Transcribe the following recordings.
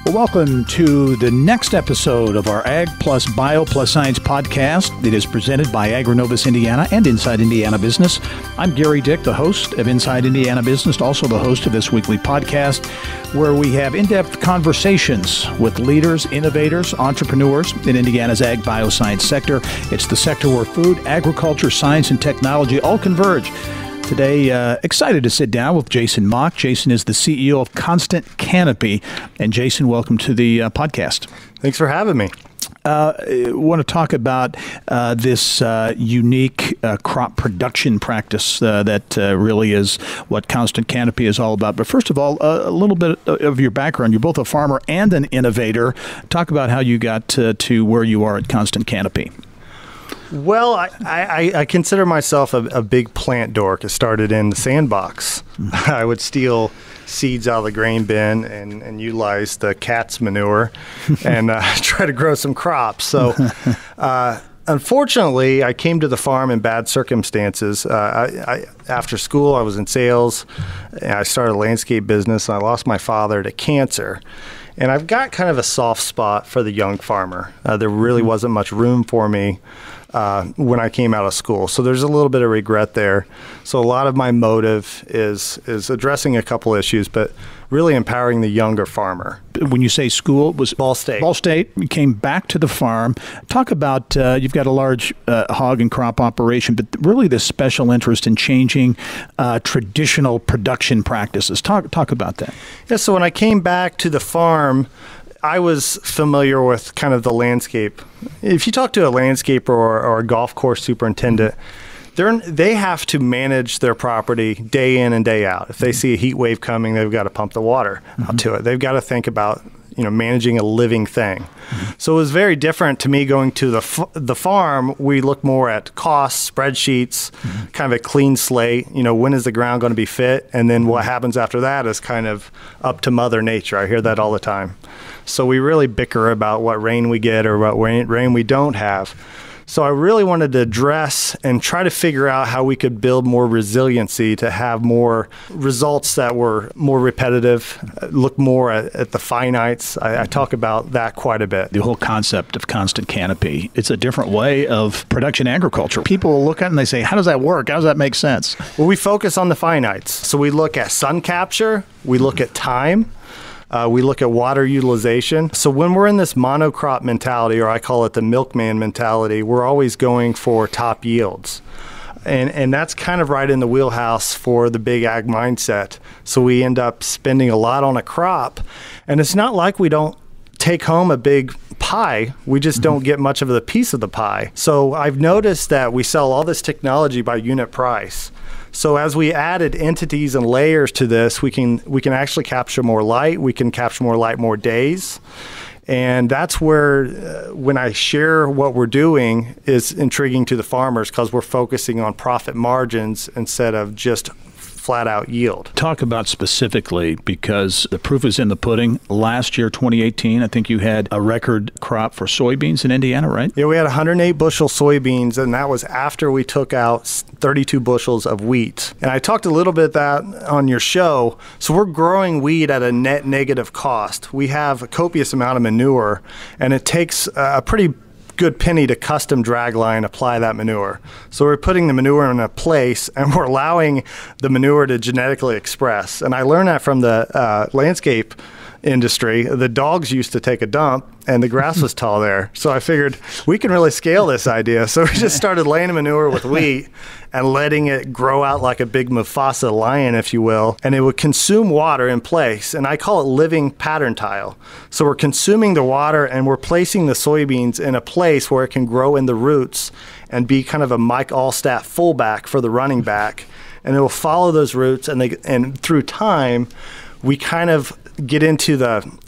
Well, welcome to the next episode of our Ag+Bio+Science podcast. It is presented by AgriNovus Indiana and Inside Indiana Business. I'm Gerry Dick, the host of Inside Indiana Business, also the host of this weekly podcast, where we have in-depth conversations with leaders, innovators, entrepreneurs in Indiana's Ag+Bio+Science sector. It's the sector where food, agriculture, science, and technology all converge. Today, excited to sit down with Jason Mauck. Jason is the CEO of Constant Canopy. And Jason, welcome to the podcast. Thanks for having me. I want to talk about this unique crop production practice that really is what Constant Canopy is all about. But first of all, a little bit of your background. You're both a farmer and an innovator. Talk about how you got to where you are at Constant Canopy. Well, I consider myself a big plant dork. It started in the sandbox. I would steal seeds out of the grain bin and utilize the cat's manure and try to grow some crops. So unfortunately, I came to the farm in bad circumstances. After school, I was in sales. And I started a landscape business, and I lost my father to cancer. And I've got kind of a soft spot for the young farmer. There really wasn't much room for me when I came out of school. So there's a little bit of regret there. So a lot of my motive is addressing a couple issues, but really empowering the younger farmer. When you say school, it was Ball State. Ball State. You came back to the farm. Talk about, you've got a large hog and crop operation, but really this special interest in changing traditional production practices. Talk about that. Yeah, so when I came back to the farm, I was familiar with kind of the landscape. If you talk to a landscaper or a golf course superintendent, they have to manage their property day in and day out. If they see a heat wave coming, they've got to pump the water out to it. They've got to think about managing a living thing. So it was very different to me going to the farm. We look more at costs, spreadsheets, kind of a clean slate. When is the ground going to be fit? And then what happens after that is kind of up to Mother Nature. I hear that all the time. So we really bicker about what rain we get or what rain we don't have. So I really wanted to address and try to figure out how we could build more resiliency to have more results that were more repetitive, look more at the finites. I talk about that quite a bit. The whole concept of Constant Canopy, it's a different way of production agriculture. People will look at it and they say, how does that work? How does that make sense? Well, we focus on the finites. So we look at sun capture, we look at time, we look at water utilization. So when we're in this monocrop mentality, or I call it the milkman mentality, we're always going for top yields. And that's kind of right in the wheelhouse for the big ag mindset. So we end up spending a lot on a crop. And it's not like we don't take home a big pie. We just don't get much of the piece of the pie. So I've noticed that we sell all this technology by unit price. So as we added entities and layers to this, we can actually capture more light. We can capture more light more days. And that's where, when I share what we're doing, is intriguing to the farmers because we're focusing on profit margins instead of just flat out yield. Talk about specifically, because the proof is in the pudding. Last year, 2018, I think you had a record crop for soybeans in Indiana, right? Yeah, we had 108 bushel soybeans, and that was after we took out 32 bushels of wheat. And I talked a little bit that on your show. So we're growing wheat at a net negative cost. We have a copious amount of manure, and it takes a pretty good penny to custom drag line apply that manure. So we're putting the manure in a place and we're allowing the manure to genetically express. And I learned that from the landscape industry. The dogs used to take a dump and the grass was tall there. So I figured we can really scale this idea. So we just started laying manure with wheat and letting it grow out like a big Mufasa lion, if you will. And it would consume water in place. And I call it living pattern tile. So we're consuming the water and we're placing the soybeans in a place where it can grow in the roots and be kind of a Mike Allstat fullback for the running back. And it will follow those roots. And through time, we kind of get into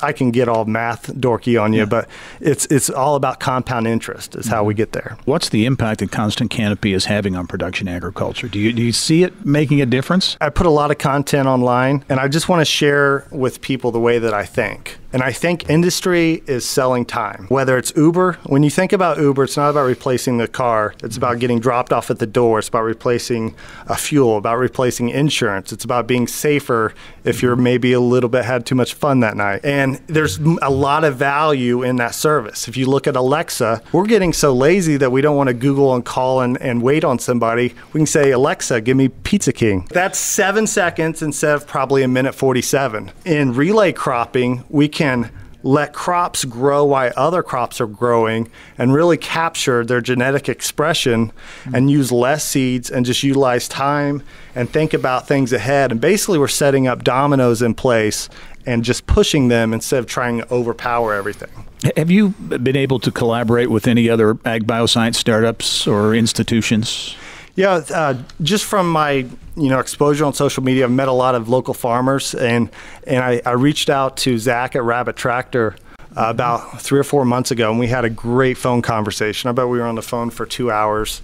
I can get all math dorky on you, but it's all about compound interest is how we get there. What's the impact that Constant Canopy is having on production agriculture? Do you see it making a difference? I put a lot of content online, and I just want to share with people the way that I think. And I think industry is selling time. Whether it's Uber, when you think about Uber, it's not about replacing the car. It's about getting dropped off at the door. It's about replacing fuel, about replacing insurance. It's about being safer if you're maybe a little bit had too much fun that night. And there's a lot of value in that service. If you look at Alexa, we're getting so lazy that we don't want to Google and call and wait on somebody. We can say, Alexa, give me Pizza King. That's 7 seconds instead of probably a minute 47. In relay cropping, we can let crops grow while other crops are growing and really capture their genetic expression and use less seeds and just utilize time and think about things ahead. And basically we're setting up dominoes in place and just pushing them instead of trying to overpower everything. Have you been able to collaborate with any other ag bioscience startups or institutions? Yeah, just from my exposure on social media, I've met a lot of local farmers, and I reached out to Zach at Rabbit Tractor about 3 or 4 months ago, and we had a great phone conversation. I bet we were on the phone for 2 hours,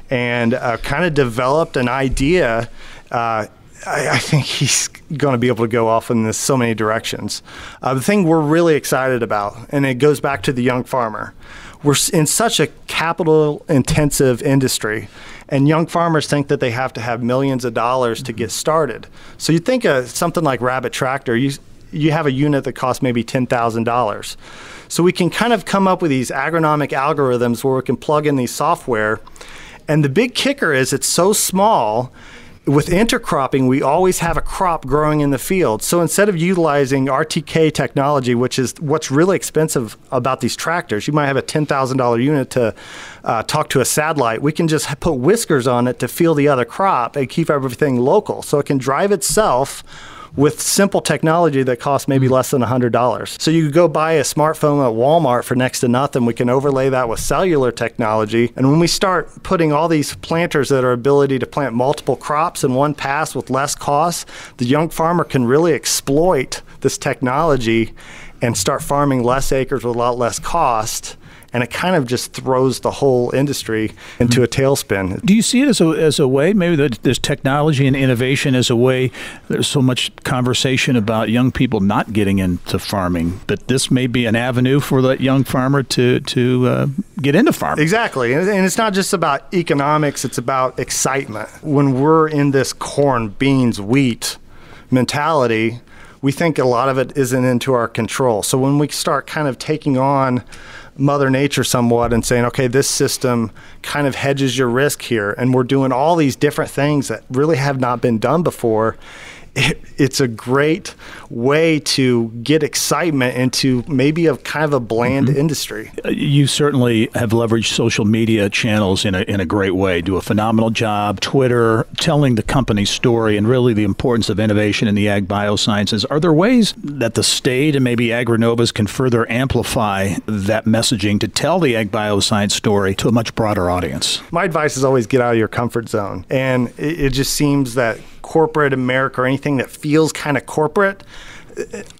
and kind of developed an idea. I think he's going to be able to go off in so many directions. The thing we're really excited about, and it goes back to the young farmer, we're in such a capital-intensive industry, and young farmers think that they have to have millions of dollars to get started. So you think of something like Rabbit Tractor, you have a unit that costs maybe $10,000. So we can kind of come up with these agronomic algorithms where we can plug in these software. And the big kicker is it's so small. With intercropping, we always have a crop growing in the field. So instead of utilizing RTK technology, which is what's really expensive about these tractors, you might have a $10,000 unit to talk to a satellite. We can just put whiskers on it to feel the other crop and keep everything local. So it can drive itself with simple technology that costs maybe less than $100. So you could go buy a smartphone at Walmart for next to nothing. We can overlay that with cellular technology. And when we start putting all these planters that are ability to plant multiple crops in one pass with less cost, the young farmer can really exploit this technology and start farming less acres with a lot less cost. And it kind of just throws the whole industry into a tailspin. Do you see it as a way, maybe that there's technology and innovation as a way, there's so much conversation about young people not getting into farming, but this may be an avenue for that young farmer to get into farming? Exactly. And it's not just about economics, it's about excitement. When we're in this corn, beans, wheat mentality, we think a lot of it isn't into our control. So when we start kind of taking on Mother Nature somewhat and saying, okay, this system kind of hedges your risk here, and we're doing all these different things that really have not been done before, it's a great way to get excitement into maybe a kind of a bland industry. You certainly have leveraged social media channels in a great way, do a phenomenal job. Twitter, telling the company's story and really the importance of innovation in the ag biosciences. Are there ways that the state and maybe AgriNovus can further amplify that messaging to tell the ag bioscience story to a much broader audience? My advice is always get out of your comfort zone. And it just seems that corporate America or anything that feels kind of corporate,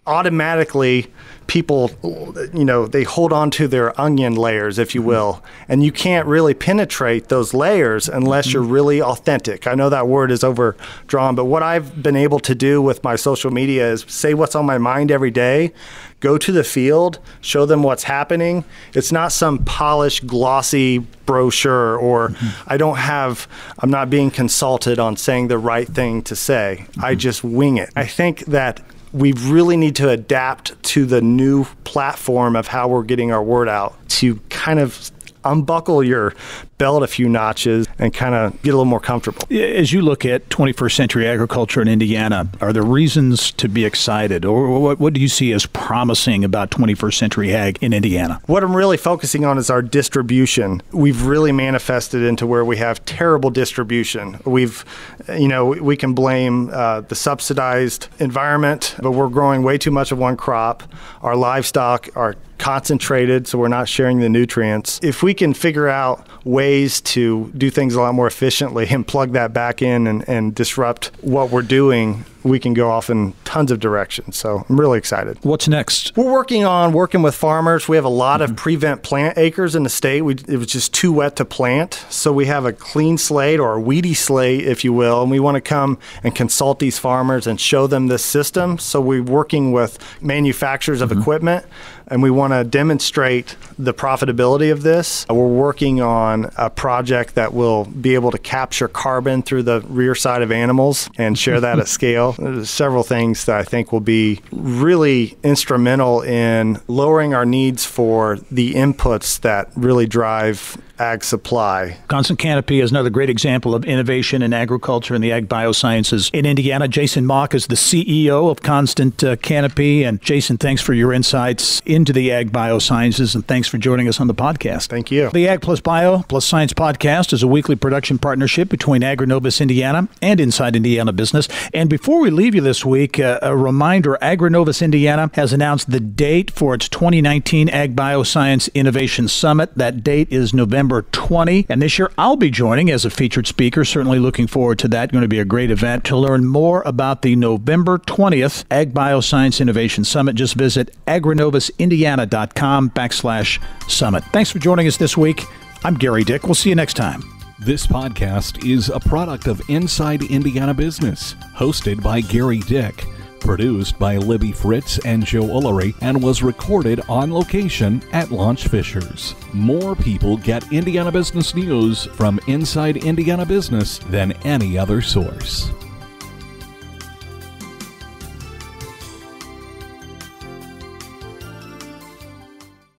automatically people, they hold on to their onion layers, if you will, and you can't really penetrate those layers unless you're really authentic. I know that word is overdrawn, but what I've been able to do with my social media is say what's on my mind every day, go to the field, show them what's happening. It's not some polished, glossy brochure, or I'm not being consulted on saying the right thing to say. I just wing it. I think that we really need to adapt to the new platform of how we're getting our word out to kind of unbuckle your belt a few notches and kind of get a little more comfortable. As you look at 21st century agriculture in Indiana, are there reasons to be excited, or what do you see as promising about 21st century ag in Indiana? What I'm really focusing on is our distribution. We've really manifested into where we have terrible distribution. We can blame the subsidized environment, but we're growing way too much of one crop. Our livestock are concentrated, so we're not sharing the nutrients. If we can figure out ways to do things a lot more efficiently and plug that back in and disrupt what we're doing, we can go off in tons of directions. So I'm really excited. What's next? We're working with farmers. We have a lot of prevent plant acres in the state. It was just too wet to plant. So we have a clean slate, or a weedy slate, if you will, and we want to come and consult these farmers and show them this system. So we're working with manufacturers of equipment, and we want to demonstrate the profitability of this. We're working on a project that will be able to capture carbon through the rear side of animals and share that at scale. There's several things that I think will be really instrumental in lowering our needs for the inputs that really drive ag supply. Constant Canopy is another great example of innovation in agriculture and the Agbiosciences in Indiana. Jason Mauck is the CEO of Constant Canopy. And Jason, thanks for your insights into the Agbiosciences, and thanks for joining us on the podcast. Thank you. The Ag+Bio+Science podcast is a weekly production partnership between AgriNovus Indiana and Inside Indiana Business. And before we leave you this week, a reminder, AgriNovus Indiana has announced the date for its 2019 Agbioscience Innovation Summit. That date is November 20. And this year, I'll be joining as a featured speaker. Certainly looking forward to that. Going to be a great event. To learn more about the November 20th Agbioscience Innovation Summit, just visit agrinovusindiana.com/summit. Thanks for joining us this week. I'm Gerry Dick. We'll see you next time. This podcast is a product of Inside Indiana Business, hosted by Gerry Dick, produced by Libby Fritz and Joe Ullery, and was recorded on location at Launch Fishers. More people get Indiana business news from Inside Indiana Business than any other source.